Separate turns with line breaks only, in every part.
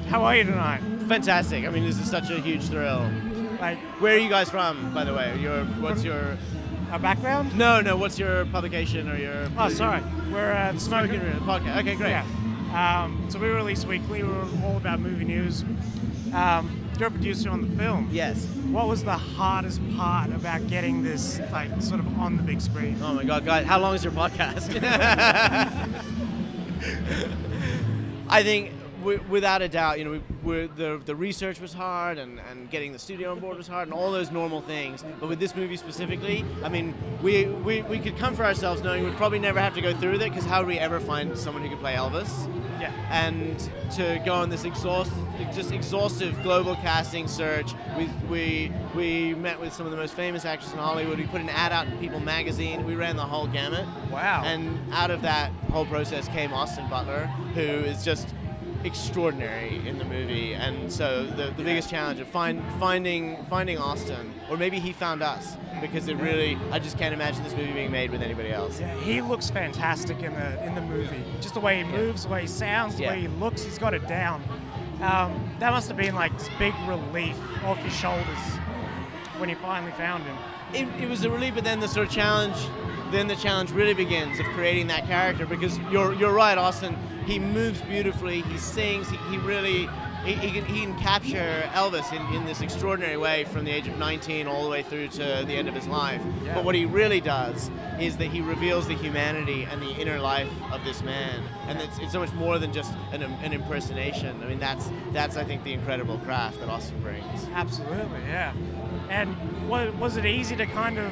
How are you tonight?
Fantastic. I mean, this is such a huge thrill.
Like,
Where are you guys from, by the way? What's your...
our background?
No, what's your publication or your...
Oh, sorry. We're
Smoking Room podcast. Okay, great.
Yeah. So we release weekly. We're all about movie news. You're a producer on the film.
Yes.
What was the hardest part about getting this, like, sort of on the big screen?
Oh my God, guys, how long is your podcast? I think, without a doubt, the research was hard, and getting the studio on board was hard, and all those normal things. But with this movie specifically, I mean, we could come for ourselves knowing we'd probably never have to go through with it, because how would we ever find someone who could play Elvis?
Yeah.
And to go on this exhaustive global casting search, we met with some of the most famous actors in Hollywood. We put an ad out in People magazine. We ran the whole gamut.
Wow.
And out of that whole process came Austin Butler, who is just extraordinary in the movie. And so the biggest challenge of finding Austin, or maybe he found us, because I just can't imagine this movie being made with anybody else.
Yeah, he looks fantastic in the movie. Just the way he moves, the way he sounds, the way he looks, he's got it down. That must have been like this big relief off his shoulders when you finally found him.
It was a relief, but then the sort of challenge, the challenge really begins of creating that character, because you're right, Austin. He moves beautifully. He sings. He can capture Elvis in this extraordinary way from the age of 19 all the way through to the end of his life. Yeah. But what he really does is that he reveals the humanity and the inner life of this man, and it's so much more than just an impersonation. I mean, that's I think the incredible craft that Austin brings.
Absolutely, yeah. And was it easy to kind of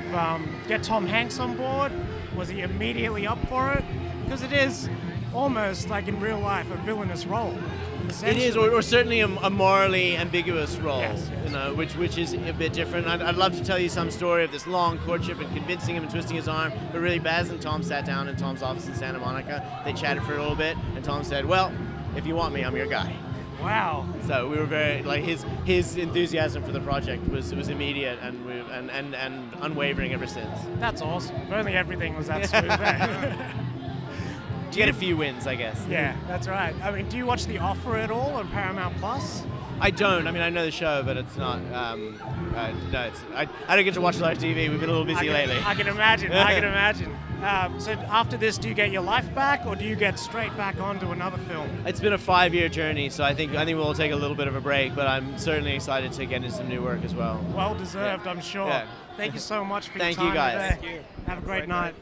get Tom Hanks on board? Was he immediately up for it? Because it is almost like in real life a villainous role.
It is, or certainly a morally ambiguous role,
yes.
Which is a bit different. I'd love to tell you some story of this long courtship and convincing him and twisting his arm, but really Baz and Tom sat down in Tom's office in Santa Monica. They chatted for a little bit, and Tom said, "Well, if you want me, I'm your guy."
Wow.
So we were very, his enthusiasm for the project was immediate and unwavering ever since.
That's awesome. If only everything was that smooth there.
You get a few wins, I guess.
Yeah, that's right. I mean, do you watch The Offer at all on Paramount Plus?
I don't. I mean, I know the show, but it's not. I don't get to watch live TV. We've been a little busy lately.
I can imagine. So after this, do you get your life back, or do you get straight back onto another film?
It's been a 5-year journey, so I think we'll take a little bit of a break. But I'm certainly excited to get into some new work as well.
Well deserved, I'm sure.
Yeah.
Thank you so much for your time
Thank you, guys.
today. Thank you. Have a great night.